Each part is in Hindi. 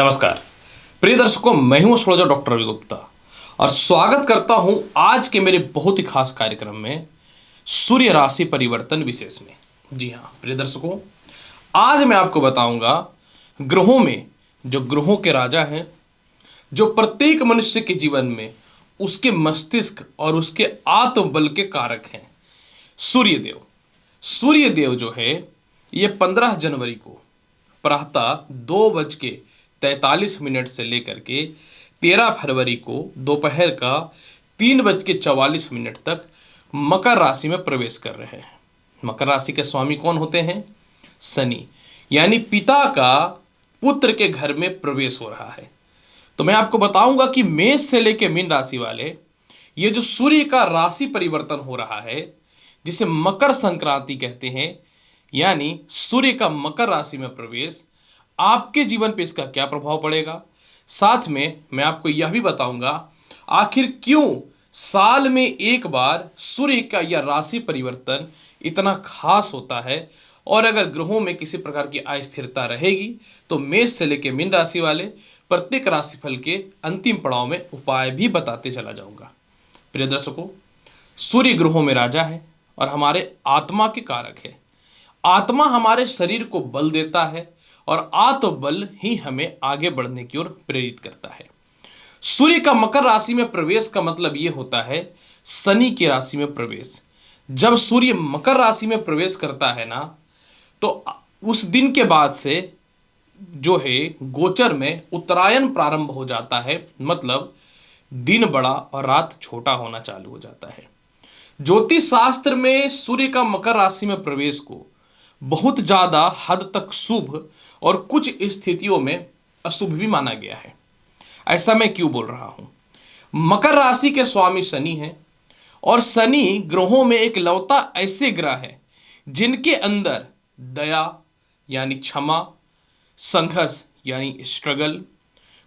नमस्कार प्रिय दर्शकों, मैं हूं एस्ट्रोलॉजर डॉक्टर रवि गुप्ता और स्वागत करता हूं आज के मेरे बहुत ही खास कार्यक्रम में सूर्य राशि परिवर्तन विशेष में। जी हां प्रिय दर्शकों, आज मैं आपको बताऊंगा ग्रहों में जो ग्रहों के राजा हैं, जो प्रत्येक मनुष्य के जीवन में उसके मस्तिष्क और उसके आत्मबल के कारक हैं। सूर्यदेव सूर्यदेव जो है ये 15 जनवरी को प्रातः 2:43 से लेकर के 13 फरवरी को दोपहर का 3:44 तक मकर राशि में प्रवेश कर रहे हैं। मकर राशि के स्वामी कौन होते हैं? शनि, यानी पिता का पुत्र के घर में प्रवेश हो रहा है। तो मैं आपको बताऊंगा कि मेष से लेकर मीन राशि वाले ये जो सूर्य का राशि परिवर्तन हो रहा है, जिसे मकर संक्रांति कहते हैं, यानी सूर्य का मकर राशि में प्रवेश, आपके जीवन पे इसका क्या प्रभाव पड़ेगा। साथ में मैं आपको यह भी बताऊंगा आखिर क्यों साल में एक बार सूर्य का यह राशि परिवर्तन इतना खास होता है, और अगर ग्रहों में किसी प्रकार की अस्थिरता रहेगी तो मेष से लेकर मीन राशि वाले प्रत्येक राशिफल के अंतिम पड़ाव में उपाय भी बताते चला जाऊंगा। प्रिय दर्शकों, सूर्य ग्रहों में राजा है और हमारे आत्मा के कारक है। आत्मा हमारे शरीर को बल देता है और आत्मबल ही हमें आगे बढ़ने की ओर प्रेरित करता है। सूर्य का मकर राशि में प्रवेश का मतलब यह होता है शनि की राशि में प्रवेश। जब सूर्य मकर राशि में प्रवेश करता है ना, तो उस दिन के बाद से जो है गोचर में उत्तरायण प्रारंभ हो जाता है, मतलब दिन बड़ा और रात छोटा होना चालू हो जाता है। ज्योतिष शास्त्र में सूर्य का मकर राशि में प्रवेश को बहुत ज्यादा हद तक शुभ और कुछ स्थितियों में अशुभ भी माना गया है। ऐसा मैं क्यों बोल रहा हूं? मकर राशि के स्वामी शनि हैं और शनि ग्रहों में एक लौता ऐसे ग्रह है जिनके अंदर दया यानी क्षमा, संघर्ष यानी स्ट्रगल,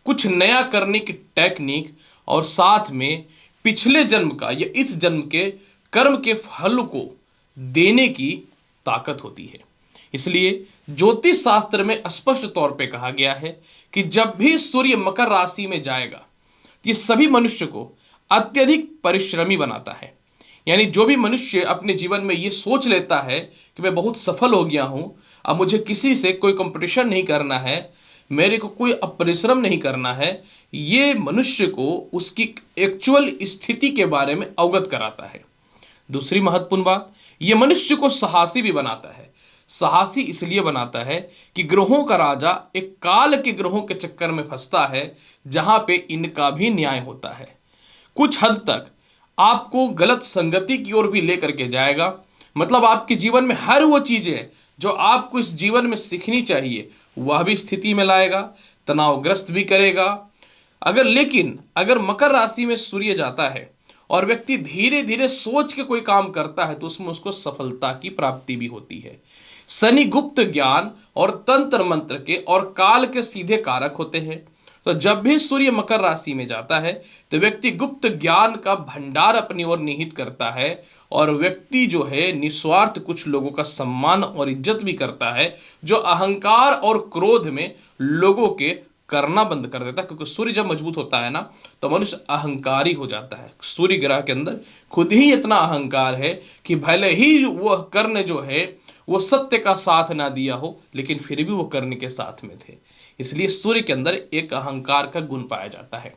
कुछ नया करने की टेक्निक और साथ में पिछले जन्म का या इस जन्म के कर्म के फल को देने की ताकत होती है। इसलिए ज्योतिष शास्त्र में स्पष्ट तौर पे कहा गया है कि जब भी सूर्य मकर राशि में जाएगा तो ये सभी मनुष्य को अत्यधिक परिश्रमी बनाता है। यानी जो भी मनुष्य अपने जीवन में ये सोच लेता है कि मैं बहुत सफल हो गया हूं, अब मुझे किसी से कोई कंपटीशन नहीं करना है, मेरे को कोई अपरिश्रम नहीं करना है, ये मनुष्य को उसकी एक्चुअल स्थिति के बारे में अवगत कराता है। दूसरी महत्वपूर्ण बात, ये मनुष्य को साहसी भी बनाता है। साहसी इसलिए बनाता है कि ग्रहों का राजा एक काल के ग्रहों के चक्कर में फंसता है जहां पे इनका भी न्याय होता है। कुछ हद तक आपको गलत संगति की ओर भी लेकर के जाएगा, मतलब आपके जीवन में हर वो चीजें जो आपको इस जीवन में सीखनी चाहिए वह भी स्थिति में लाएगा, तनावग्रस्त भी करेगा। लेकिन अगर मकर राशि में सूर्य जाता है और व्यक्ति धीरे धीरे सोच के कोई काम करता है तो उसमें उसको सफलता की प्राप्ति भी होती है। शनि गुप्त ज्ञान और तंत्र मंत्र के और काल के सीधे कारक होते हैं। तो जब भी सूर्य मकर राशि में जाता है तो व्यक्ति गुप्त ज्ञान का भंडार अपनी ओर निहित करता है और व्यक्ति जो है निस्वार्थ कुछ लोगों का सम्मान और इज्जत भी करता है, जो अहंकार और क्रोध में लोगों के करना बंद कर देता है। क्योंकि सूर्य जब मजबूत होता है ना तो मनुष्य अहंकारी हो जाता है। सूर्य ग्रह के अंदर खुद ही इतना अहंकार है कि भले ही वह कर्ण जो है वो सत्य का साथ ना दिया हो, लेकिन फिर भी वो कर्ण के साथ में थे। इसलिए सूर्य के अंदर एक अहंकार का गुण पाया जाता है।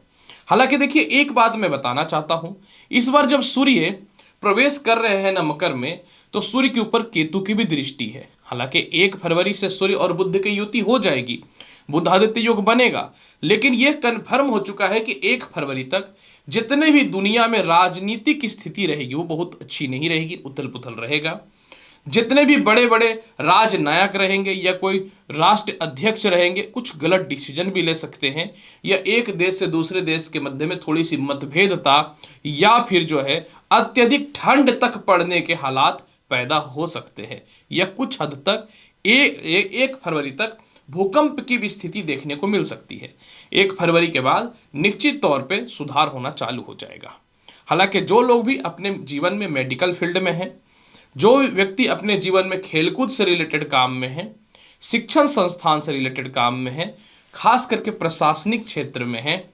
हालांकि देखिए, एक बात मैं बताना चाहता हूं, इस बार जब सूर्य प्रवेश कर रहे हैं ना मकर में, तो सूर्य के ऊपर केतु की भी दृष्टि है। हालांकि 1 फरवरी से सूर्य और बुध की युति हो जाएगी, बुध आदित्य योग बनेगा, लेकिन यह कन्फर्म हो चुका है कि 1 फरवरी तक जितने भी दुनिया में राजनीतिक स्थिति रहेगी वो बहुत अच्छी नहीं रहेगी, उथल पुथल रहेगा। जितने भी बड़े बड़े राजनायक रहेंगे या कोई राष्ट्र अध्यक्ष रहेंगे, कुछ गलत डिसीजन भी ले सकते हैं, या एक देश से दूसरे देश के मध्य में थोड़ी सी मतभेदता या फिर जो है अत्यधिक ठंड तक पड़ने के हालात पैदा हो सकते हैं, या कुछ हद तक 1 फरवरी तक भूकंप की भी स्थिति देखने को मिल सकती है। 1 फरवरी के बाद निश्चित तौर पे सुधार होना चालू हो जाएगा। हालांकि जो लोग भी अपने जीवन में मेडिकल फील्ड में हैं, जो व्यक्ति अपने जीवन में खेलकूद से रिलेटेड काम में हैं, शिक्षण संस्थान से रिलेटेड काम में हैं, खास करके प्रशासनिक क्षेत्र में है।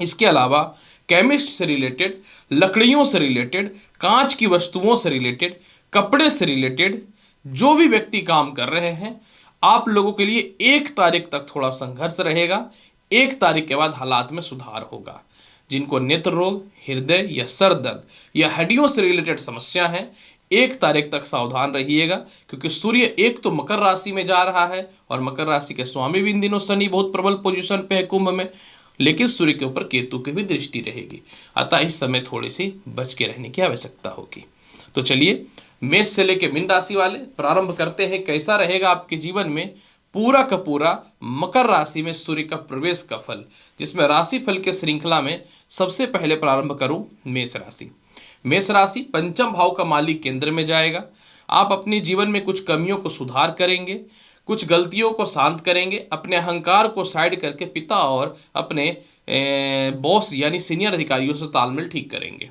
इसके अलावा केमिस्ट से रिलेटेड, लकड़ियों से रिलेटेड, कांच की वस्तुओं से रिलेटेड, कपड़े से रिलेटेड जो भी व्यक्ति काम कर रहे हैं, आप लोगों के लिए 1 तारीख तक थोड़ा संघर्ष रहेगा। 1 तारीख के बाद हालात में सुधार होगा। जिनको नेत्र रोग, हृदय या सर दर्द या हड्डियों से रिलेटेड समस्या है, 1 तारीख तक सावधान रहिएगा, क्योंकि सूर्य एक तो मकर राशि में जा रहा है और मकर राशि के स्वामी भी इन दिनों शनि बहुत प्रबल पोजीशन पे है कुंभ में, लेकिन सूर्य के ऊपर केतु की भी दृष्टि रहेगी। अतः इस समय थोड़ी सी बच के रहने की आवश्यकता होगी। तो चलिए मेष से लेकर मीन राशि वाले प्रारंभ करते हैं। कैसा रहेगा आपके जीवन में पूरा का पूरा मकर राशि में सूर्य का प्रवेश का फल, जिसमें राशि फल के श्रृंखला में सबसे पहले प्रारंभ करूं मेष राशि। मेष राशि पंचम भाव का मालिक केंद्र में जाएगा। आप अपने जीवन में कुछ कमियों को सुधार करेंगे, कुछ गलतियों को शांत करेंगे, अपने अहंकार को साइड करके पिता और अपने बॉस यानी सीनियर अधिकारियों से तालमेल ठीक करेंगे।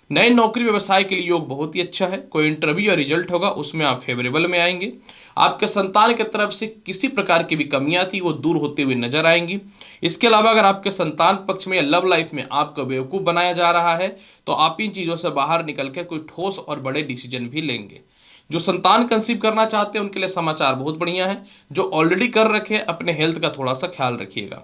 नए नौकरी व्यवसाय के लिए योग बहुत ही अच्छा है। कोई इंटरव्यू या रिजल्ट होगा उसमें आप फेवरेबल में आएंगे। आपके संतान की तरफ से किसी प्रकार की भी कमियां थी वो दूर होते हुए नजर आएंगी। इसके अलावा अगर आपके संतान पक्ष में या लव लाइफ में आपको बेवकूफ़ बनाया जा रहा है तो आप इन चीज़ों से बाहर निकल कर कोई ठोस और बड़े डिसीजन भी लेंगे। जो संतान कंसीव करना चाहते हैं उनके लिए समाचार बहुत बढ़िया है। जो ऑलरेडी कर रखे हैं अपने हेल्थ का थोड़ा सा ख्याल रखिएगा।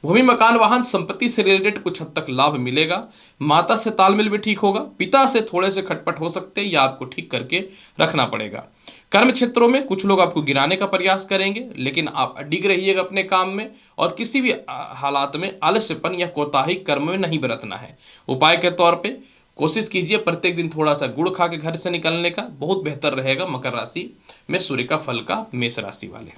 भूमि मकान वाहन संपत्ति से रिलेटेड कुछ हद तक लाभ मिलेगा। माता से तालमेल भी ठीक होगा। पिता से थोड़े से खटपट हो सकते हैं या आपको ठीक करके रखना पड़ेगा। कर्म क्षेत्रों में कुछ लोग आपको गिराने का प्रयास करेंगे, लेकिन आप अडिग रहिएगा अपने काम में और किसी भी हालात में आलस्यपन या कोताही कर्म में नहीं बरतना है। उपाय के तौर पे कोशिश कीजिए प्रत्येक दिन थोड़ा सा गुड़ खा के घर से निकलने का, बहुत बेहतर रहेगा मकर राशि में सूर्य का फल का। मेष राशि वाले,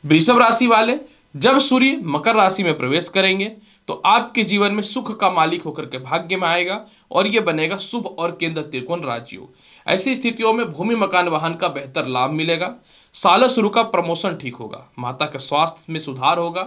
वृषभ राशि वाले, जब सूर्य मकर राशि में प्रवेश करेंगे तो आपके जीवन में सुख का मालिक होकर के भाग्य में आएगा और यह बनेगा शुभ और केंद्र त्रिकोण राजयोग। ऐसी स्थितियों में भूमि मकान वाहन का बेहतर लाभ मिलेगा। साल शुरू का प्रमोशन ठीक होगा। माता के स्वास्थ्य में सुधार होगा।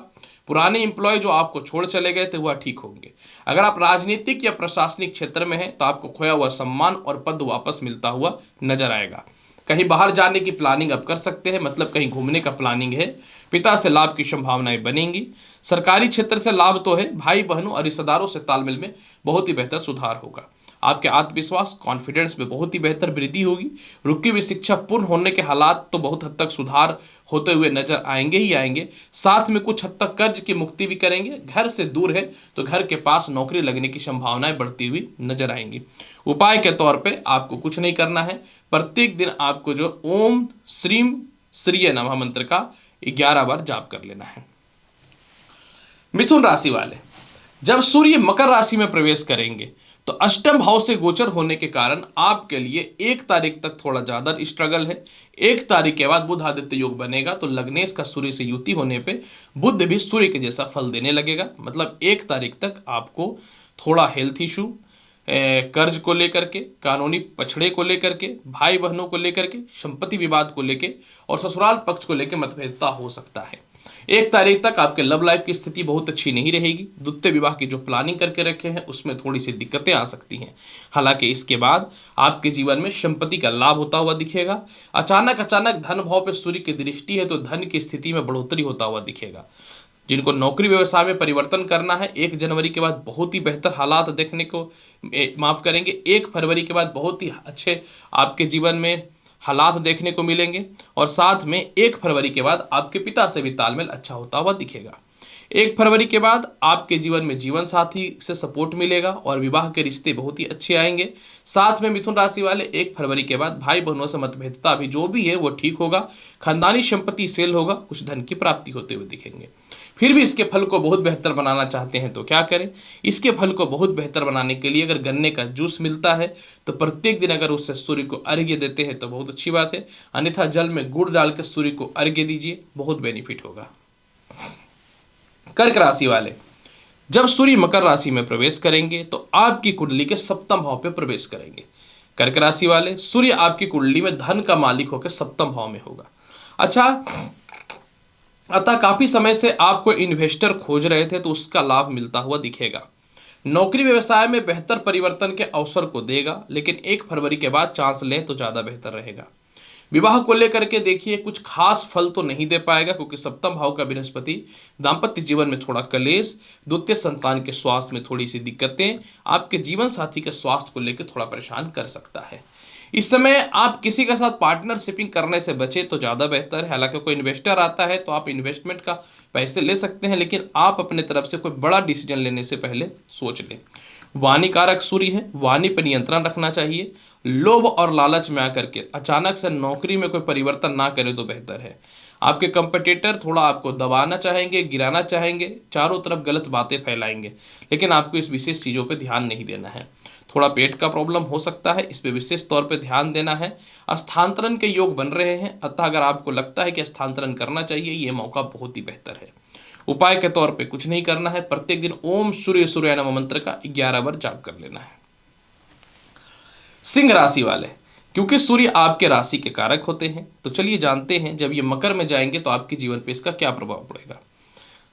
पुराने एम्प्लॉय जो आपको छोड़ चले गए थे वह ठीक होंगे। अगर आप राजनीतिक या प्रशासनिक क्षेत्र में हैं तो आपको खोया हुआ सम्मान और पद वापस मिलता हुआ नजर आएगा। कहीं बाहर जाने की प्लानिंग आप कर सकते हैं, मतलब कहीं घूमने का प्लानिंग है। पिता से लाभ की संभावनाएं बनेंगी। सरकारी क्षेत्र से लाभ तो है, भाई बहनों और रिश्तेदारों से तालमेल में बहुत ही बेहतर सुधार होगा। आपके आत्मविश्वास कॉन्फिडेंस में बहुत ही बेहतर वृद्धि होगी। रुकी हुई शिक्षा पूर्ण होने के हालात तो बहुत हद तक सुधार होते हुए नजर आएंगे ही आएंगे। साथ में कुछ हद तक कर्ज की मुक्ति भी करेंगे। घर से दूर है तो घर के पास नौकरी लगने की संभावनाएं बढ़ती हुई नजर आएंगी। उपाय के तौर पे आपको कुछ नहीं करना है। प्रत्येक दिन आपको जो ओम श्रीम श्रीय नमः मंत्र का 11 बार जाप कर लेना है। मिथुन राशि वाले, जब सूर्य मकर राशि में प्रवेश करेंगे तो अष्टम भाव से गोचर होने के कारण आपके लिए 1 तारीख तक थोड़ा ज्यादा स्ट्रगल है। 1 तारीख के बाद बुध आदित्य योग बनेगा तो लग्नेश का सूर्य से युति होने पे बुध भी सूर्य के जैसा फल देने लगेगा। मतलब 1 तारीख तक आपको थोड़ा हेल्थ इशू, कर्ज को लेकर के, कानूनी पछड़े को लेकर के, भाई बहनों को लेकर के, संपत्ति विवाद को लेकर और ससुराल पक्ष को लेकर मतभेदता हो सकता है। 1 तारीख तक आपके लव लाइफ की स्थिति बहुत अच्छी नहीं रहेगी। द्वितीय विवाह की जो प्लानिंग करके रखे हैं उसमें थोड़ी सी दिक्कतें आ सकती हैं। हालांकि इसके बाद आपके जीवन में संपत्ति का लाभ होता हुआ दिखेगा। अचानक धन भाव पर सूर्य की दृष्टि है तो धन की स्थिति में बढ़ोतरी होता हुआ दिखेगा। जिनको नौकरी व्यवसाय में परिवर्तन करना है 1 जनवरी के बाद बहुत ही बेहतर हालात देखने को, माफ करेंगे 1 फरवरी के बाद बहुत ही अच्छे आपके जीवन में हालात देखने को मिलेंगे। और साथ में 1 फरवरी के बाद आपके पिता से भी तालमेल अच्छा होता हुआ दिखेगा। 1 फरवरी के बाद आपके जीवन में जीवन साथी से सपोर्ट मिलेगा और विवाह के रिश्ते बहुत ही अच्छे आएंगे। साथ में मिथुन राशि वाले 1 फरवरी के बाद भाई बहनों से मतभेदता भी जो भी है वो ठीक होगा। खानदानी संपत्ति सेल होगा। कुछ धन की प्राप्ति होते हुए दिखेंगे। फिर भी इसके फल को बहुत बेहतर बनाना चाहते हैं तो क्या करें? इसके फल को बहुत बेहतर बनाने के लिए अगर गन्ने का जूस मिलता है तो प्रत्येक दिन अगर उससे सूर्य को अर्घ्य देते हैं तो बहुत अच्छी बात है। अन्यथा जल में गुड़ डाल के सूर्य को अर्घ्य दीजिए, बहुत बेनिफिट होगा। कर्क राशि वाले, जब सूर्य मकर राशि में प्रवेश करेंगे तो आपकी कुंडली के 7वें भाव पे प्रवेश करेंगे। कर्क राशि वाले, सूर्य आपकी कुंडली में धन का मालिक होकर 7वें भाव में होगा। अच्छा, अतः काफी समय से आपको इन्वेस्टर खोज रहे थे तो उसका लाभ मिलता हुआ दिखेगा। नौकरी व्यवसाय में बेहतर परिवर्तन के अवसर को देगा, लेकिन 1 फरवरी के बाद चांस लें तो ज्यादा बेहतर रहेगा। विवाह को लेकर के देखिए कुछ खास फल तो नहीं दे पाएगा, क्योंकि सप्तम भाव का बृहस्पति दाम्पत्य जीवन में थोड़ा कलेश, द्वितीय संतान के स्वास्थ्य में थोड़ी सी दिक्कतें, आपके जीवन साथी के स्वास्थ्य को लेकर थोड़ा परेशान कर सकता है। इस समय आप किसी के साथ पार्टनरशिपिंग करने से बचे तो ज़्यादा बेहतर है। हालांकि कोई इन्वेस्टर आता है तो आप इन्वेस्टमेंट का पैसे ले सकते हैं, लेकिन आप अपने तरफ से कोई बड़ा डिसीजन लेने से पहले सोच लें। वाणी कारक सूर्य है, वाणी पर नियंत्रण रखना चाहिए। लोभ और लालच में आकर के अचानक से नौकरी में कोई परिवर्तन ना करे तो बेहतर है। आपके कंपटीटर थोड़ा आपको दबाना चाहेंगे, गिराना चाहेंगे, चारों तरफ गलत बातें फैलाएंगे, लेकिन आपको इस विशेष चीज़ों पे ध्यान नहीं देना है। थोड़ा पेट का प्रॉब्लम हो सकता है, इस पे विशेष तौर पे ध्यान देना है। स्थानांतरण के योग बन रहे हैं, अतः अगर आपको लगता है कि स्थानांतरण करना चाहिए, ये मौका बहुत ही बेहतर है। उपाय के तौर पे कुछ नहीं करना है, प्रत्येक दिन ओम सूर्य सूर्याय नमः मंत्र का 11 बार जाप कर लेना है। सिंह राशि वाले, क्योंकि सूर्य आपके राशि के कारक होते हैं, तो चलिए जानते हैं जब ये मकर में जाएंगे तो आपके जीवन पे इसका क्या प्रभाव पड़ेगा।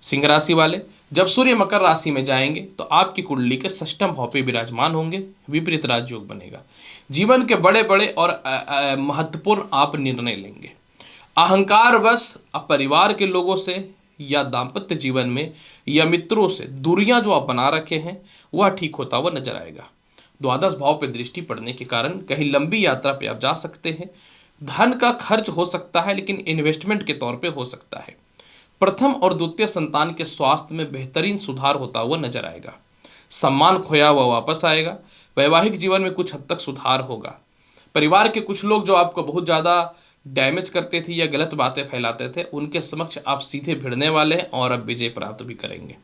सिंह राशि वाले, जब सूर्य मकर राशि में जाएंगे तो आपकी कुंडली के षष्ठम भाव पे विराजमान होंगे, विपरीत राजयोग बनेगा। जीवन के बड़े बड़े और महत्वपूर्ण आप निर्णय लेंगे। अहंकार वश आप परिवार के लोगों से या दाम्पत्य जीवन में या मित्रों से दूरियां जो आप बना रखे हैं वह ठीक होता हुआ नजर आएगा। द्वादश भाव पे दृष्टि पड़ने के कारण कहीं लंबी यात्रा पे आप जा सकते हैं। धन का खर्च हो सकता है, लेकिन इन्वेस्टमेंट के तौर पे हो सकता है। प्रथम और द्वितीय संतान के स्वास्थ्य में बेहतरीन सुधार होता हुआ नजर आएगा। सम्मान खोया हुआ वापस आएगा। वैवाहिक जीवन में कुछ हद तक सुधार होगा। परिवार के कुछ लोग जो आपको बहुत ज़्यादा डैमेज करते थे या गलत बातें फैलाते थे, उनके समक्ष आप सीधे भिड़ने वाले हैं और अब विजय प्राप्त भी करेंगे।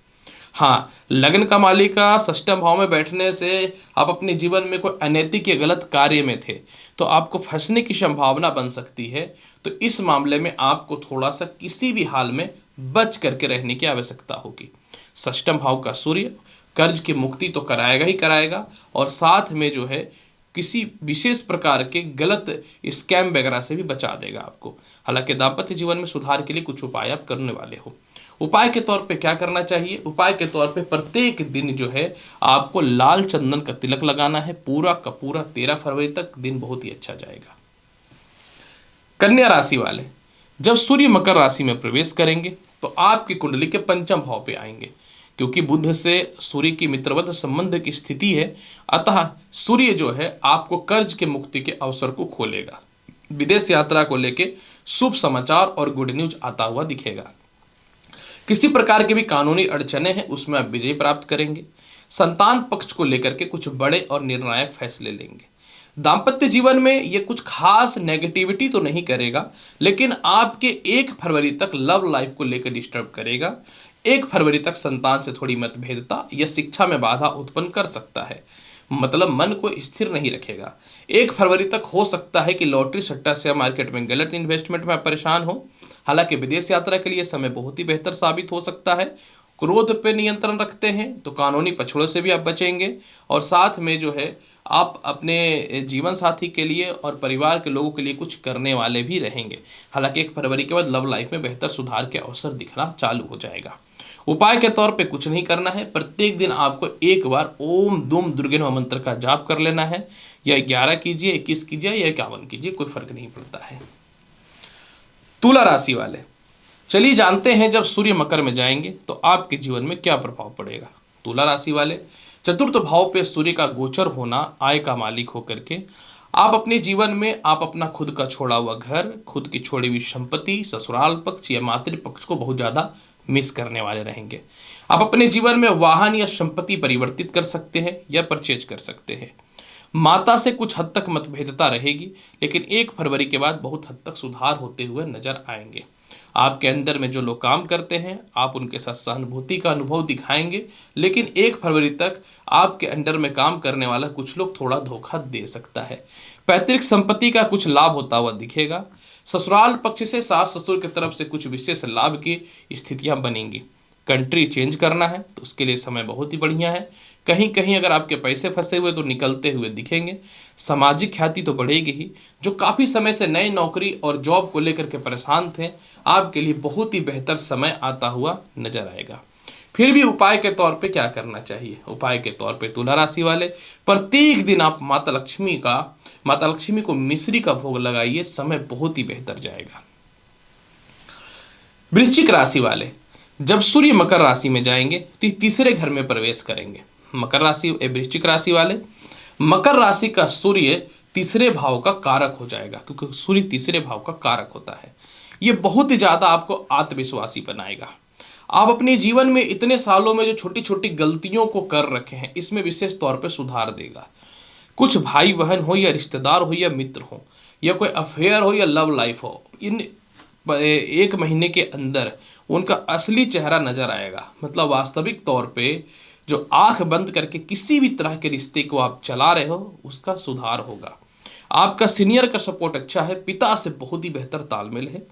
हाँ, लग्न का मालिका षष्ठम भाव में बैठने से आप अपने जीवन में कोई अनैतिक या गलत कार्य में थे तो आपको फंसने की संभावना बन सकती है। तो इस मामले में आपको थोड़ा सा किसी भी हाल में बच करके रहने की आवश्यकता होगी। षष्ठम भाव का सूर्य कर्ज की मुक्ति तो कराएगा ही कराएगा, और साथ में जो है किसी विशेष प्रकार के गलत स्कैम वगैरह से भी बचा देगा आपको। हालांकि दाम्पत्य जीवन में सुधार के लिए कुछ उपाय आप करने वाले हो। उपाय के तौर पे क्या करना चाहिए? उपाय के तौर पे प्रत्येक दिन जो है आपको लाल चंदन का तिलक लगाना है। पूरा का पूरा 13 फरवरी तक दिन बहुत ही अच्छा जाएगा। कन्या राशि वाले, जब सूर्य मकर राशि में प्रवेश करेंगे तो आपकी कुंडली के पंचम भाव पे आएंगे। क्योंकि बुध से सूर्य की मित्रवत संबंध की स्थिति है, अतः सूर्य जो है आपको कर्ज के मुक्ति के अवसर को खोलेगा। विदेश यात्रा को लेके शुभ समाचार और गुड न्यूज आता हुआ दिखेगा। किसी प्रकार की भी कानूनी अड़चने हैं उसमें आप विजय प्राप्त करेंगे। संतान पक्ष को लेकर के कुछ बड़े और निर्णायक फैसले लेंगे। दाम्पत्य जीवन में ये कुछ खास नेगेटिविटी तो नहीं करेगा, लेकिन आपके 1 फरवरी तक लव लाइफ को लेकर डिस्टर्ब करेगा। 1 फरवरी तक संतान से थोड़ी मतभेदता या शिक्षा में बाधा उत्पन्न कर सकता है, मतलब मन को स्थिर नहीं रखेगा। 1 फरवरी तक हो सकता है कि लॉटरी सट्टा शेयर मार्केट में गलत इन्वेस्टमेंट में परेशान हो। हालांकि विदेश यात्रा के लिए समय बहुत ही बेहतर साबित हो सकता है। क्रोध पे नियंत्रण रखते हैं तो कानूनी पछड़ों से भी आप बचेंगे, और साथ में जो है आप अपने जीवन साथी के लिए और परिवार के लोगों के लिए कुछ करने वाले भी रहेंगे। हालांकि 1 फरवरी के बाद लव लाइफ में बेहतर सुधार के अवसर दिखना चालू हो जाएगा। उपाय के तौर पे कुछ नहीं करना है, प्रत्येक दिन आपको 1 बार ओम दुम दुर्गे नमः मंत्र का जाप कर लेना है। या 11 कीजिए, 21 कीजिए या 51 कीजिए, कोई फर्क नहीं पड़ता है। तुला राशि वाले, चलिए जानते हैं जब सूर्य मकर में जाएंगे तो आपके जीवन में क्या प्रभाव पड़ेगा। तुला राशि वाले, चतुर्थ भाव पे सूर्य का गोचर होना आय का मालिक होकर के आप अपने जीवन में आप अपना खुद का छोड़ा हुआ घर, खुद की छोड़ी हुई संपत्ति, ससुराल पक्ष या मातृ पक्ष को बहुत ज़्यादा मिस करने वाले रहेंगे। आप अपने जीवन में वाहन या संपत्ति परिवर्तित कर सकते हैं या परचेज कर सकते हैं। माता से कुछ हद तक मतभेदता रहेगी, लेकिन 1 फरवरी के बाद बहुत हद तक सुधार होते हुए नजर आएंगे। आपके अंदर में जो लोग काम करते हैं आप उनके साथ सहानुभूति का अनुभव दिखाएंगे, लेकिन 1 फरवरी तक आपके अंडर में काम करने वाला कुछ लोग थोड़ा धोखा दे सकता है। पैतृक संपत्ति का कुछ लाभ होता हुआ दिखेगा। ससुराल पक्ष से सास ससुर की तरफ से कुछ विशेष लाभ की स्थितियां बनेंगी। कंट्री चेंज करना है तो उसके लिए समय बहुत ही बढ़िया है। कहीं कहीं अगर आपके पैसे फंसे हुए तो निकलते हुए दिखेंगे। सामाजिक ख्याति तो बढ़ेगी ही। जो काफ़ी समय से नई नौकरी और जॉब को लेकर के परेशान थे, आपके लिए बहुत ही बेहतर समय आता हुआ नजर आएगा। फिर भी उपाय के तौर पे क्या करना चाहिए? उपाय के तौर पे तुला राशि वाले, प्रत्येक दिन आप माता लक्ष्मी का माता लक्ष्मी को मिश्री का भोग लगाइए, समय बहुत ही बेहतर जाएगा। वृश्चिक राशि वाले, जब सूर्य मकर राशि में जाएंगे तो तीसरे घर में प्रवेश करेंगे। वृश्चिक राशि वाले, मकर राशि का सूर्य तीसरे भाव का कारक हो जाएगा, क्योंकि सूर्य तीसरे भाव का कारक होता है। ये बहुत ही ज्यादा आपको आत्मविश्वासी बनाएगा। आप अपने जीवन में इतने सालों में जो छोटी छोटी गलतियों को कर रखे हैं, इसमें विशेष तौर पे सुधार देगा। कुछ भाई बहन हो या रिश्तेदार हो या मित्र हो या कोई अफेयर हो या लव लाइफ हो, इन 1 महीने के अंदर उनका असली चेहरा नजर आएगा। मतलब वास्तविक तौर पे जो आंख बंद करके किसी भी तरह के रिश्ते को आप चला रहे हो, उसका सुधार होगा। आपका सीनियर का सपोर्ट अच्छा है, पिता से बहुत ही बेहतर तालमेल है,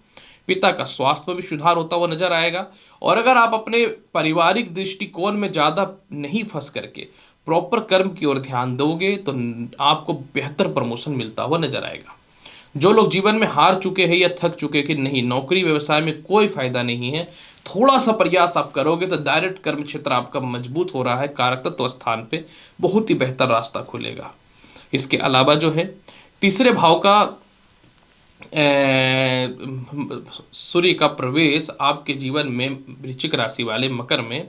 पिता का स्वास्थ्य में भी सुधार होता हुआ नजर आएगा। और अगर आप अपने पारिवारिक दृष्टिकोण में ज़्यादा नहीं फंस करके प्रॉपर कर्म की ओर ध्यान दोगे तो आपको बेहतर प्रमोशन मिलता हुआ नजर आएगा। जो लोग जीवन में हार चुके हैं या थक चुके कि नहीं, नौकरी व्यवसाय में कोई फायदा नहीं है, थोड़ा सा प्रयास आप करोगे तो डायरेक्ट कर्म क्षेत्र आपका मजबूत हो रहा है, कारकत्व स्थान पे बहुत ही बेहतर रास्ता खुलेगा। इसके अलावा जो है तीसरे भाव का सूर्य का प्रवेश आपके जीवन में वृश्चिक राशि वाले मकर में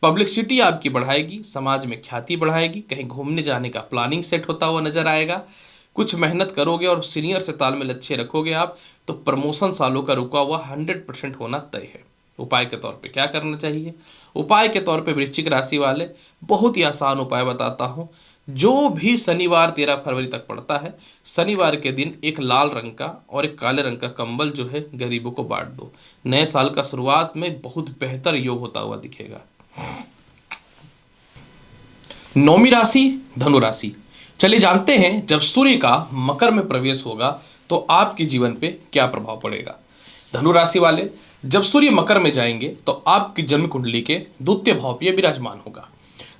पब्लिसिटी आपकी बढ़ाएगी, समाज में ख्याति बढ़ाएगी, कहीं घूमने जाने का प्लानिंग सेट होता हुआ नजर आएगा। कुछ मेहनत करोगे और सीनियर से तालमेल अच्छे रखोगे आप, तो प्रमोशन सालों का रुका हुआ 100% होना तय है। उपाय के तौर पे क्या करना चाहिए? उपाय के तौर पे वृश्चिक राशि वाले बहुत ही आसान उपाय बताता हूँ। जो भी शनिवार 13 फरवरी तक पड़ता है, शनिवार के दिन एक लाल रंग का और एक काले रंग का कंबल जो है गरीबों को बांट दो। नए साल का शुरुआत में बहुत बेहतर योग होता हुआ दिखेगा। 9वीं राशि धनु राशि। चलिए जानते हैं जब सूर्य का मकर में प्रवेश होगा तो आपके जीवन पे क्या प्रभाव पड़ेगा। धनु राशि वाले, जब सूर्य मकर में जाएंगे तो आपकी जन्म कुंडली के द्वितीय भाव पे विराजमान होगा।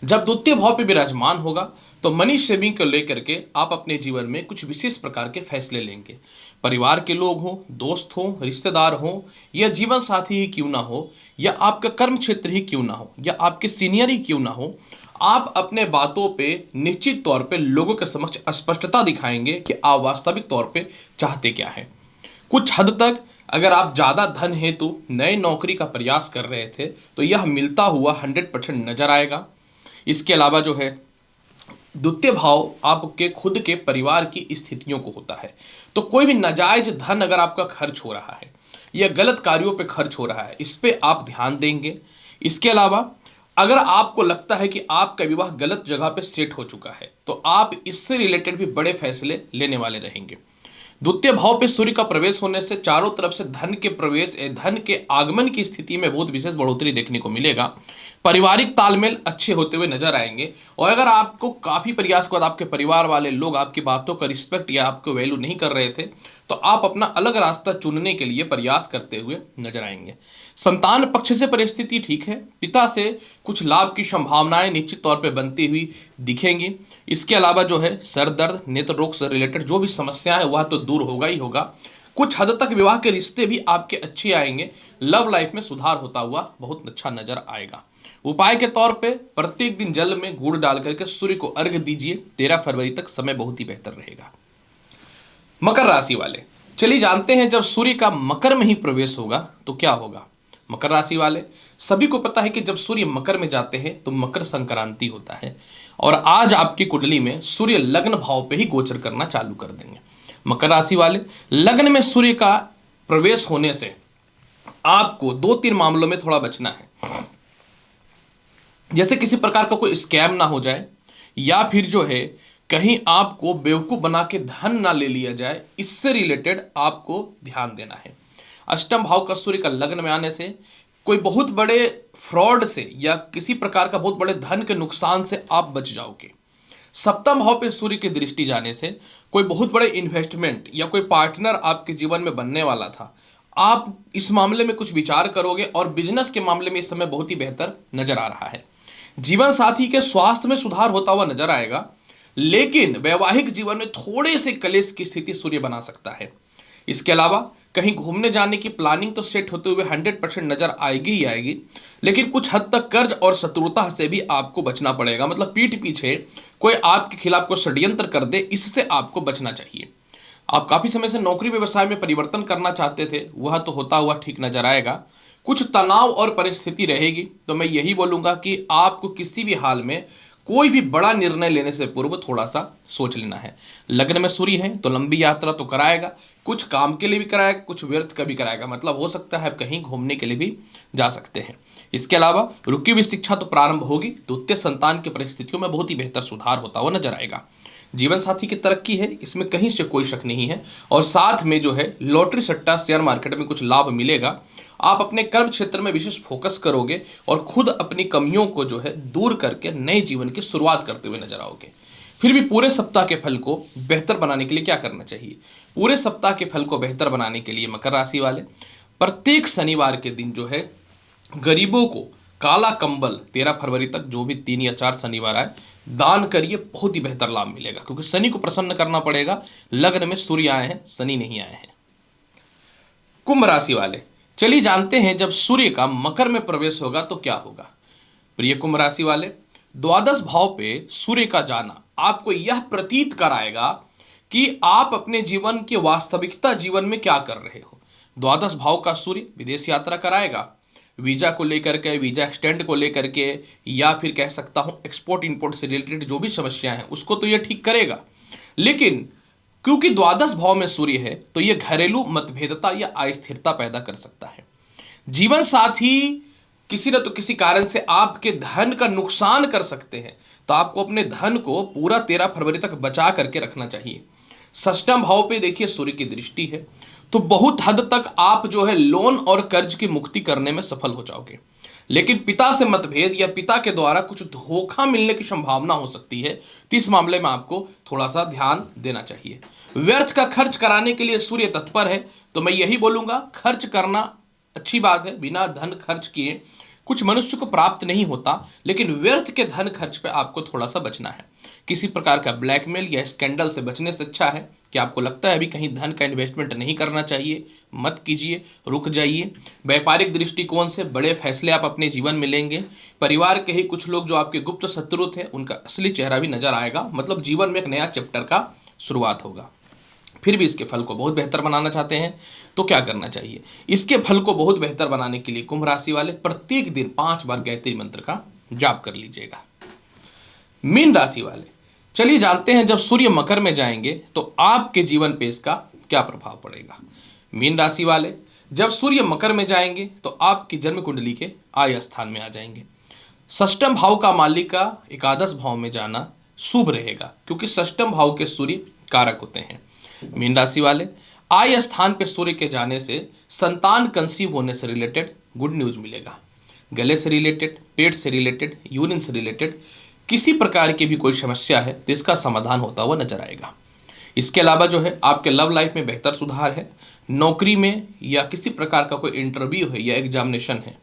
जब द्वितीय भाव पे विराजमान होगा तो मनी सेविंग को लेकर के आप अपने जीवन में कुछ विशेष प्रकार के फैसले लेंगे। परिवार के लोग हों, दोस्त हों, रिश्तेदार हों, या जीवन साथी ही क्यों ना हो, या आपका कर्म क्षेत्र ही क्यों ना हो, या आपके सीनियर ही क्यों ना हो, आप अपने बातों पे निश्चित तौर पे लोगों के समक्ष स्पष्टता दिखाएंगे कि आप वास्तविक तौर पे चाहते क्या हैं। कुछ हद तक अगर आप ज़्यादा धन हेतु नए नौकरी का प्रयास कर रहे थे तो यह मिलता हुआ 100% नजर आएगा। इसके अलावा जो है द्वितीय भाव आपके खुद के परिवार की स्थितियों को होता है, तो कोई भी नाजायज धन अगर आपका खर्च हो रहा है या गलत कार्यों पे खर्च हो रहा है, इस पे आप ध्यान देंगे। इसके अलावा अगर आपको लगता है कि आपका विवाह गलत जगह पे सेट हो चुका है तो आप इससे रिलेटेड भी बड़े फैसले लेने वाले रहेंगे। द्वितीय भाव पे सूर्य का प्रवेश होने से चारों तरफ से धन के प्रवेश, धन के आगमन की स्थिति में बहुत विशेष बढ़ोतरी देखने को मिलेगा। पारिवारिक तालमेल अच्छे होते हुए नजर आएंगे। और अगर आपको काफी प्रयास के बाद आपके परिवार वाले लोग आपकी बातों का रिस्पेक्ट या आपको वैल्यू नहीं कर रहे थे तो आप अपना अलग रास्ता चुनने के लिए प्रयास करते हुए नजर आएंगे। संतान पक्ष से परिस्थिति ठीक है, पिता से कुछ लाभ की संभावनाएं निश्चित तौर पे बनती हुई दिखेंगी। इसके अलावा जो है सर दर्द, नेत्र रोग से रिलेटेड जो भी समस्या है वह तो दूर होगा ही होगा। कुछ हद तक विवाह के रिश्ते भी आपके अच्छे आएंगे। लव लाइफ में सुधार होता हुआ बहुत अच्छा नजर आएगा। उपाय के तौर पे प्रत्येक दिन जल में गुड़ डाल करके सूर्य को अर्घ्य दीजिए। 13 फरवरी तक समय बहुत ही बेहतर रहेगा। मकर राशि वाले, चलिए जानते हैं जब सूर्य का मकर में ही प्रवेश होगा तो क्या होगा। मकर राशि वाले, सभी को पता है कि जब सूर्य मकर में जाते हैं तो मकर संक्रांति होता है और आज आपकी कुंडली में सूर्य लग्न भाव पे ही गोचर करना चालू कर देंगे। मकर राशि वाले, लग्न में सूर्य का प्रवेश होने से आपको 2-3 मामलों में थोड़ा बचना है। जैसे किसी प्रकार का कोई स्कैम ना हो जाए, या फिर जो है कहीं आपको बेवकूफ बना के धन ना ले लिया जाए, इससे रिलेटेड आपको ध्यान देना है। अष्टम भाव का सूर्य का लग्न में आने से कोई बहुत बड़े फ्रॉड से या किसी प्रकार का बहुत बड़े धन के नुकसान से आप बच जाओगे। सप्तम भाव पे सूर्य की दृष्टि जाने से कोई बहुत बड़े इन्वेस्टमेंट या कोई पार्टनर आपके जीवन में बनने वाला था, आप इस मामले में कुछ विचार करोगे और बिजनेस के मामले में इस समय बहुत ही बेहतर नजर आ रहा है। जीवन साथी के स्वास्थ्य में सुधार होता हुआ नजर आएगा, लेकिन वैवाहिक जीवन में थोड़े से कलेश की स्थिति सूर्य बना सकता है। इसके अलावा कहीं घूमने जाने की प्लानिंग तो सेट होते हुए 100% नजर आएगी ही आएगी, लेकिन कुछ हद तक कर्ज और शत्रुता से भी आपको बचना पड़ेगा। मतलब पीठ पीछे कोई आपके खिलाफ कोई षड्यंत्र कर दे, इससे आपको बचना चाहिए। आप काफी समय से नौकरी व्यवसाय में परिवर्तन करना चाहते थे, वह तो होता हुआ ठीक नजर आएगा। कुछ तनाव और परिस्थिति रहेगी, तो मैं यही बोलूंगा कि आपको किसी भी हाल में कोई भी बड़ा निर्णय लेने से पूर्व थोड़ा सा सोच लेना है। लग्न में सूर्य है तो लंबी यात्रा तो कराएगा, कुछ काम के लिए भी कराएगा, कुछ व्यर्थ का भी कराएगा। मतलब हो सकता है आप कहीं घूमने के लिए भी जा सकते हैं। इसके अलावा रुकी हुई शिक्षा तो प्रारंभ होगी, द्वितीय संतान की परिस्थितियों में बहुत ही बेहतर सुधार होता हुआ नजर आएगा। जीवन साथी की तरक्की है, इसमें कहीं से कोई शक नहीं है। और साथ में जो है लॉटरी सट्टा शेयर मार्केट में कुछ लाभ मिलेगा। आप अपने कर्म क्षेत्र में विशेष फोकस करोगे और खुद अपनी कमियों को जो है दूर करके नए जीवन की शुरुआत करते हुए नजर आओगे। फिर भी पूरे सप्ताह के फल को बेहतर बनाने के लिए क्या करना चाहिए? पूरे सप्ताह के फल को बेहतर बनाने के लिए मकर राशि वाले प्रत्येक शनिवार के दिन जो है गरीबों को काला कंबल 13 फरवरी तक जो भी 3 या 4 शनिवार आए दान करिए, बहुत ही बेहतर लाभ मिलेगा। क्योंकि शनि को प्रसन्न करना पड़ेगा। लग्न में सूर्य आए हैं, शनि नहीं आए हैं। कुंभ राशि वाले चलिए जानते हैं जब सूर्य का मकर में प्रवेश होगा तो क्या होगा। प्रिय कुंभ राशि वाले, द्वादश भाव पे सूर्य का जाना आपको यह प्रतीत कराएगा कि आप अपने जीवन के वास्तविकता जीवन में क्या कर रहे हो। द्वादश भाव का सूर्य विदेश यात्रा कराएगा, वीजा को लेकर के, वीजा एक्सटेंड को लेकर के, या फिर कह सकता हूं एक्सपोर्ट इंपोर्ट से रिलेटेड जो भी समस्या है उसको तो यह ठीक करेगा। लेकिन क्योंकि द्वादश भाव में सूर्य है तो यह घरेलू मतभेदता या अस्थिरता पैदा कर सकता है। जीवन साथी किसी न तो किसी कारण से आपके धन का नुकसान कर सकते हैं, तो आपको अपने धन को पूरा 13 फरवरी तक बचा करके रखना चाहिए। षष्ठम भाव पे देखिए सूर्य की दृष्टि है, तो बहुत हद तक आप जो है लोन और कर्ज की मुक्ति करने में सफल हो जाओगे। लेकिन पिता से मतभेद या पिता के द्वारा कुछ धोखा मिलने की संभावना हो सकती है, तो इस मामले में आपको थोड़ा सा ध्यान देना चाहिए। व्यर्थ का खर्च कराने के लिए सूर्य तत्पर है, तो मैं यही बोलूंगा खर्च करना अच्छी बात है, बिना धन खर्च किए कुछ मनुष्य को प्राप्त नहीं होता, लेकिन व्यर्थ के धन खर्च पे आपको थोड़ा सा बचना है। किसी प्रकार का ब्लैकमेल या स्कैंडल से बचने से अच्छा है कि आपको लगता है अभी कहीं धन का इन्वेस्टमेंट नहीं करना चाहिए, मत कीजिए, रुक जाइए। व्यापारिक दृष्टिकोण से बड़े फैसले आप अपने जीवन में लेंगे। परिवार के ही कुछ लोग जो आपके गुप्त शत्रु थे उनका असली चेहरा भी नजर आएगा। मतलब जीवन में एक नया चैप्टर का शुरुआत होगा। फिर भी इसके फल को बहुत बेहतर बनाना चाहते हैं तो क्या करना चाहिए? इसके फल को बहुत बेहतर बनाने के लिए कुंभ राशि वाले प्रत्येक दिन 5 बार गायत्री मंत्र का जाप कर लीजिएगा। मीन राशि वाले चलिए जानते हैं जब सूर्य मकर में जाएंगे तो आपके जीवन पे इसका क्या प्रभाव पड़ेगा। मीन राशि वाले जब सूर्य मकर में जाएंगे तो आपकी जन्म कुंडली के आय स्थान में आ जाएंगे। षष्ठम भाव का मालिक का एकादश भाव में जाना शुभ रहेगा, क्योंकि षष्ठम भाव के सूर्य कारक होते हैं। मीन राशि वाले आय स्थान पे सूर्य के जाने से संतान कंसीव होने से रिलेटेड गुड न्यूज मिलेगा। गले से रिलेटेड, पेट से रिलेटेड, यूरिन से रिलेटेड किसी प्रकार की भी कोई समस्या है तो इसका समाधान होता हुआ नजर आएगा। इसके अलावा जो है आपके लव लाइफ में बेहतर सुधार है। नौकरी में या किसी प्रकार का कोई इंटरव्यू है या एग्जामिनेशन है,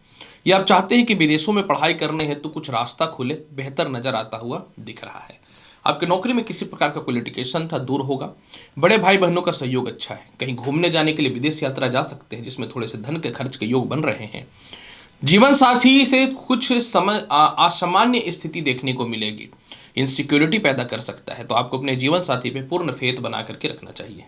या आप चाहते हैं कि विदेशों में पढ़ाई करने हैं तो कुछ रास्ता खुले, बेहतर नजर आता हुआ दिख रहा है। आपके नौकरी में किसी प्रकार का कोई लिटिगेशन था, दूर होगा। बड़े भाई बहनों का सहयोग अच्छा है। कहीं घूमने जाने के लिए विदेश यात्रा जा सकते हैं, जिसमें थोड़े से धन के खर्च के योग बन रहे हैं। जीवन साथी से कुछ समय असामान्य स्थिति देखने को मिलेगी, इनसिक्योरिटी पैदा कर सकता है, तो आपको अपने जीवन साथी पे पूर्ण फेथ बना करके रखना चाहिए।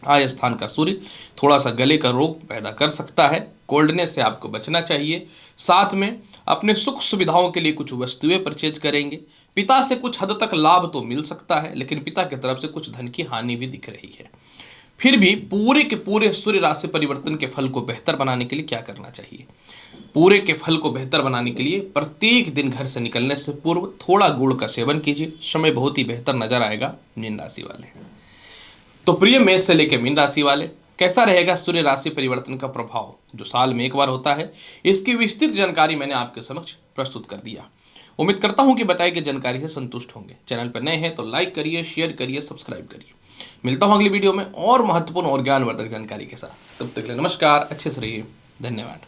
आय स्थान का सूर्य थोड़ा सा गले का रोग पैदा कर सकता है, कोल्डनेस से आपको बचना चाहिए। साथ में अपने सुख सुविधाओं के लिए कुछ वस्तुएं परचेज करेंगे। पिता से कुछ हद तक लाभ तो मिल सकता है, लेकिन पिता की तरफ से कुछ धन की हानि भी दिख रही है। फिर भी पूरे के पूरे सूर्य राशि परिवर्तन के फल को बेहतर बनाने के लिए क्या करना चाहिए? पूरे के फल को बेहतर बनाने के लिए प्रत्येक दिन घर से निकलने से पूर्व थोड़ा गुड़ का सेवन कीजिए, समय बहुत ही बेहतर नजर आएगा मीन राशि वाले। तो प्रिय मेष से लेकर मीन राशि वाले, कैसा रहेगा सूर्य राशि परिवर्तन का प्रभाव जो साल में एक बार होता है, इसकी विस्तृत जानकारी मैंने आपके समक्ष प्रस्तुत कर दिया। उम्मीद करता हूं कि बताई गई जानकारी से संतुष्ट होंगे। चैनल पर नए हैं तो लाइक करिए, शेयर करिए, सब्सक्राइब करिए। मिलता हूं अगली वीडियो में और महत्वपूर्ण और ज्ञानवर्धक जानकारी के साथ। तब तक के लिए नमस्कार, अच्छे से रहिए, धन्यवाद।